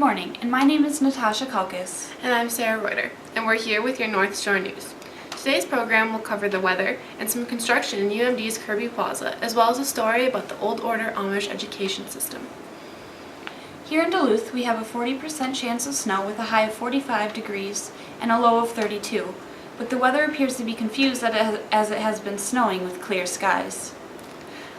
morning, and my name is Natasha Kalkis. And I'm Sarah Reuter, and we're here with your North Shore News. Today's program will cover the weather and some construction in UMD's Kirby Plaza, as well as a story about the Old Order Amish education system. Here in Duluth, we have a 40% chance of snow with a high of 45 degrees and a low of 32, but the weather appears to be confused as it has been snowing with clear skies.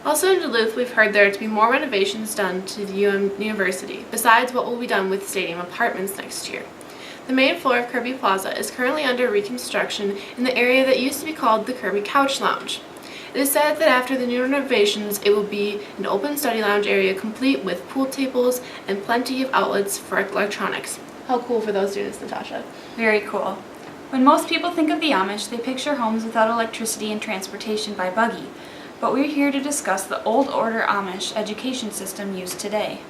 Also in Duluth, we've heard there to be more renovations done to the University, besides what will be done with stadium apartments next year. The main floor of Kirby Plaza is currently under reconstruction in the area that used to be called the Kirby Couch Lounge. It is said that after the new renovations, it will be an open study lounge area complete with pool tables and plenty of outlets for electronics. How cool for those students, Natasha. Very cool. When most people think of the Amish, they picture homes without electricity and transportation by buggy. But we're here to discuss the Old Order Amish education system used today.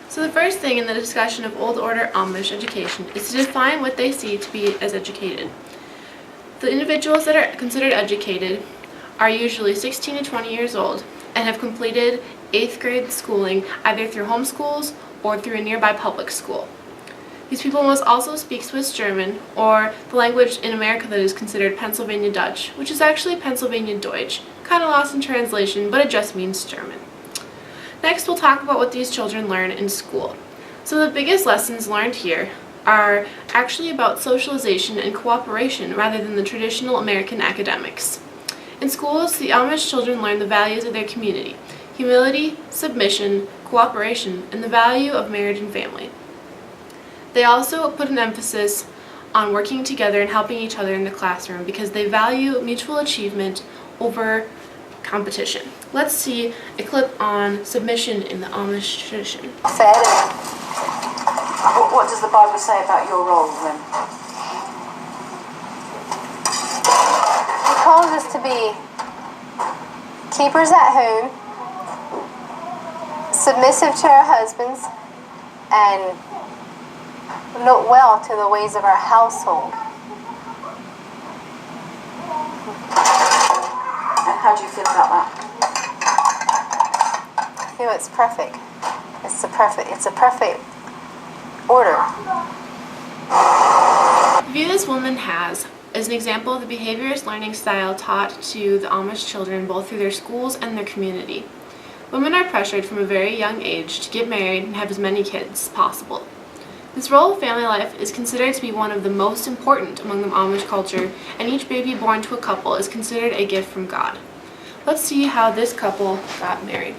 So the first thing in the discussion of Old Order Amish education is to define what they see to be as educated. The individuals that are considered educated are usually 16 to 20 years old and have completed 8th grade schooling either through homeschools or through a nearby public school. These people must also speak Swiss German, or the language in America that is considered Pennsylvania Dutch, which is actually Pennsylvania Deutsch. Kind of lost in translation, but it just means German. Next, we'll talk about what these children learn in school. So the biggest lessons learned here are actually about socialization and cooperation rather than the traditional American academics. In schools, the Amish children learn the values of their community: humility, submission, cooperation, and the value of marriage and family. They also put an emphasis on working together and helping each other in the classroom because they value mutual achievement over competition. Let's see a clip on submission in the Amish tradition. Fed. What does the Bible say about your role then? It calls us to be keepers at home, submissive to our husbands, and look well to the ways of our household. And how do you feel about that? I feel it's perfect. It's a perfect order. The view this woman has is an example of the behaviorist learning style taught to the Amish children both through their schools and their community. Women are pressured from a very young age to get married and have as many kids as possible. This role of family life is considered to be one of the most important among the Amish culture, and each baby born to a couple is considered a gift from God. Let's see how this couple got married.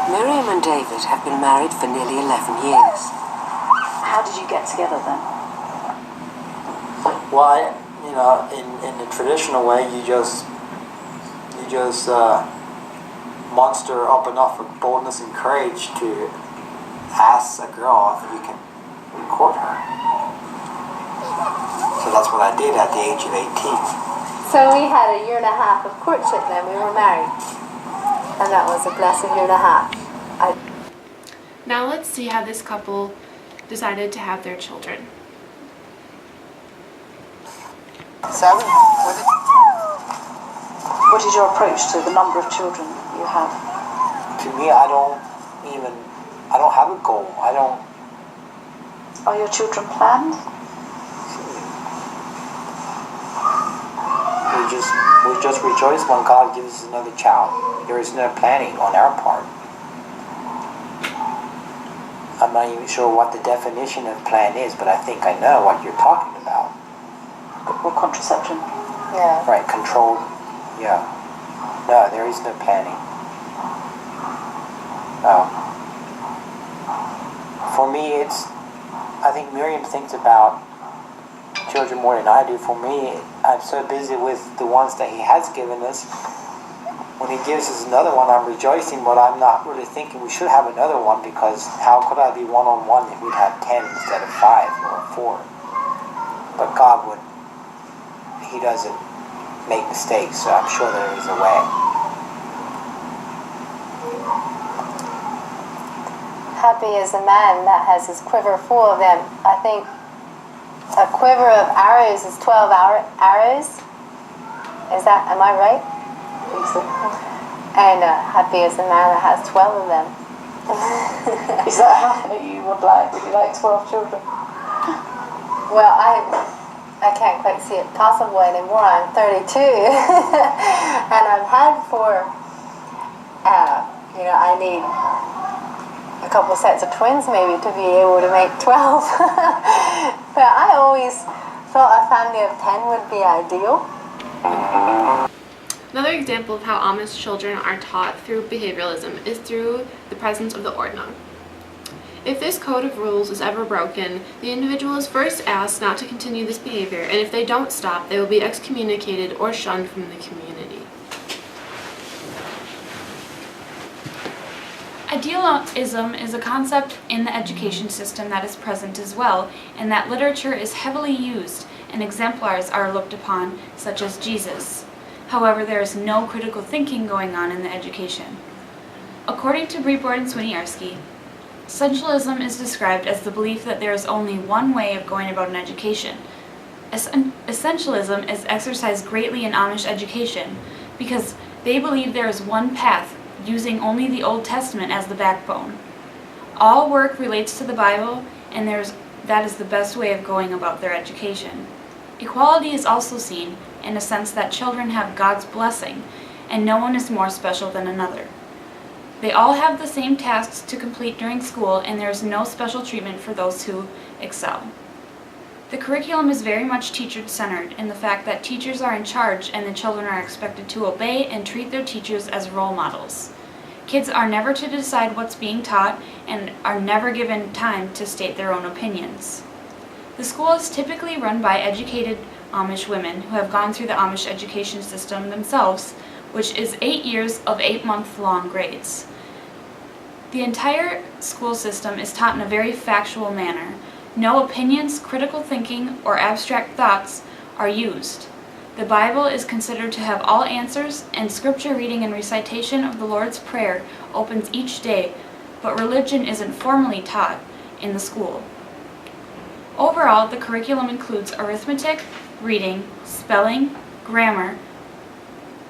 Miriam and David have been married for nearly 11 years. How did you get together then? Well, in the traditional way, you just muster up enough of boldness and courage to ask a girl if you can court her. So that's what I did at the age of 18. So we had a year and a half of courtship then. We were married. And that was a blessed year and a half. Now let's see how this couple decided to have their children. 7. What is your approach to the number of children you have? To me, I don't have a goal. Are your children planned? We just rejoice when God gives us another child. There is no planning on our part. I'm not even sure what the definition of plan is, but I think I know what you're talking about. Or contraception? Yeah. Right, controlled. Yeah. No, there is no planning. No. For me, I think Miriam thinks about children more than I do. For me, I'm so busy with the ones that he has given us. When he gives us another one, I'm rejoicing, but I'm not really thinking we should have another one, because how could I be one-on-one if we'd have 10 instead of 5 or 4? But God he doesn't make mistakes, so I'm sure there is a way. Happy is a man that has his quiver full of them. I think a quiver of arrows is 12 arrows. Am I right? I think so. And happy is a man that has 12 of them. Is that how many you would like? Would you like 12 children? Well, I can't quite see it possible anymore. I'm 32, and I've had 4. I need a couple sets of twins maybe to be able to make 12. But I always thought a family of 10 would be ideal. Another example of how Amish children are taught through behavioralism is through the presence of the Ordnung. If this code of rules is ever broken, the individual is first asked not to continue this behavior, and if they don't stop, they will be excommunicated or shunned from the community. Idealism is a concept in the education system that is present as well, and that literature is heavily used, and exemplars are looked upon, such as Jesus. However, there is no critical thinking going on in the education. According to Breitbart and Swiniarski, essentialism is described as the belief that there is only one way of going about an education. Essentialism is exercised greatly in Amish education because they believe there is one path, using only the Old Testament as the backbone. All work relates to the Bible, and that is the best way of going about their education. Equality is also seen in a sense that children have God's blessing, and no one is more special than another. They all have the same tasks to complete during school, and there is no special treatment for those who excel. The curriculum is very much teacher-centered in the fact that teachers are in charge and the children are expected to obey and treat their teachers as role models. Kids are never to decide what's being taught and are never given time to state their own opinions. The school is typically run by educated Amish women who have gone through the Amish education system themselves, which is 8 years of 8-month-long grades. The entire school system is taught in a very factual manner. No opinions, critical thinking, or abstract thoughts are used. The Bible is considered to have all answers, and scripture reading and recitation of the Lord's Prayer opens each day, but religion isn't formally taught in the school. Overall, the curriculum includes arithmetic, reading, spelling, grammar,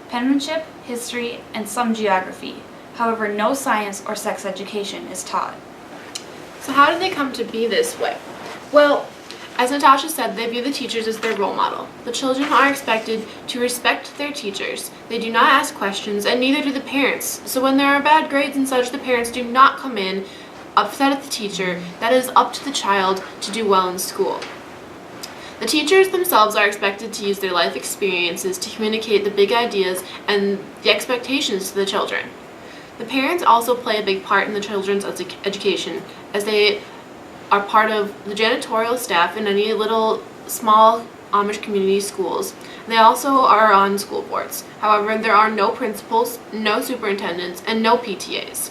penmanship, history, and some geography. However, no science or sex education is taught. So how did they come to be this way? Well, as Natasha said, they view the teachers as their role model. The children are expected to respect their teachers. They do not ask questions, and neither do the parents. So when there are bad grades and such, the parents do not come in upset at the teacher. That is up to the child to do well in school. The teachers themselves are expected to use their life experiences to communicate the big ideas and the expectations to the children. The parents also play a big part in the children's education, as they are part of the janitorial staff in any little small Amish community schools. They also are on school boards. However, there are no principals, no superintendents, and no PTAs.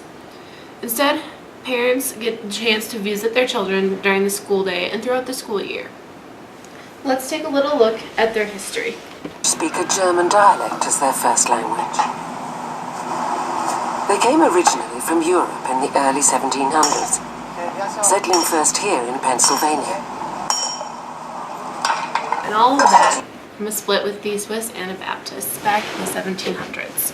Instead, parents get the chance to visit their children during the school day and throughout the school year. Let's take a little look at their history. Speak a German dialect as their first language. They came originally from Europe in the early 1700s, settling first here in Pennsylvania. And all of that from a split with the Swiss Anabaptists back in the 1700s.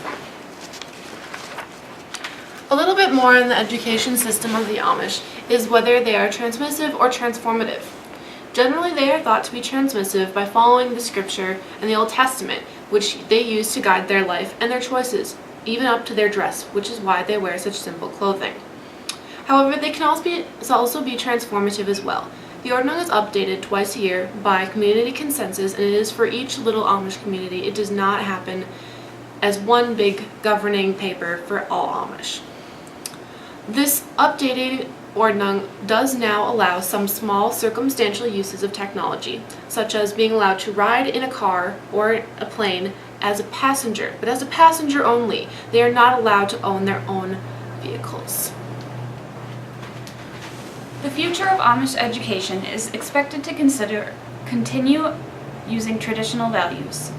A little bit more on the education system of the Amish is whether they are transmissive or transformative. Generally, they are thought to be transmissive by following the scripture and the Old Testament, which they use to guide their life and their choices, even up to their dress, which is why they wear such simple clothing. However, they can also be transformative as well. The Ordnung is updated twice a year by community consensus, and it is for each little Amish community. It does not happen as one big governing paper for all Amish. This updated Ordnung does now allow some small circumstantial uses of technology, such as being allowed to ride in a car or a plane as a passenger, but as a passenger only. They are not allowed to own their own vehicles. The future of Amish education is expected to continue using traditional values.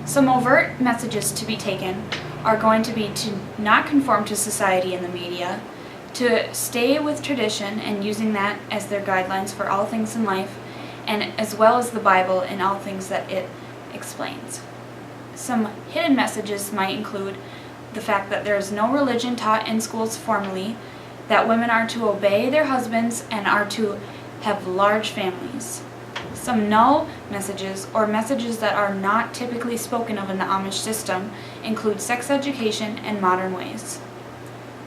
Some overt messages to be taken are going to be to not conform to society and the media, to stay with tradition and using that as their guidelines for all things in life, and as well as the Bible and all things that it explains. Some hidden messages might include the fact that there is no religion taught in schools formally, that women are to obey their husbands and are to have large families. Some null messages, or messages that are not typically spoken of in the Amish system, include sex education and modern ways.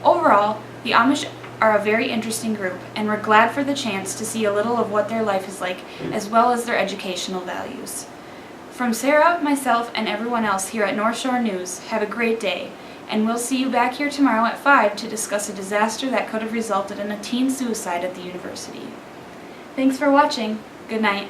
Overall, the Amish are a very interesting group, and we're glad for the chance to see a little of what their life is like, as well as their educational values. From Sarah, myself, and everyone else here at North Shore News, have a great day, and we'll see you back here tomorrow at 5 to discuss a disaster that could have resulted in a teen suicide at the university. Thanks for watching. Good night.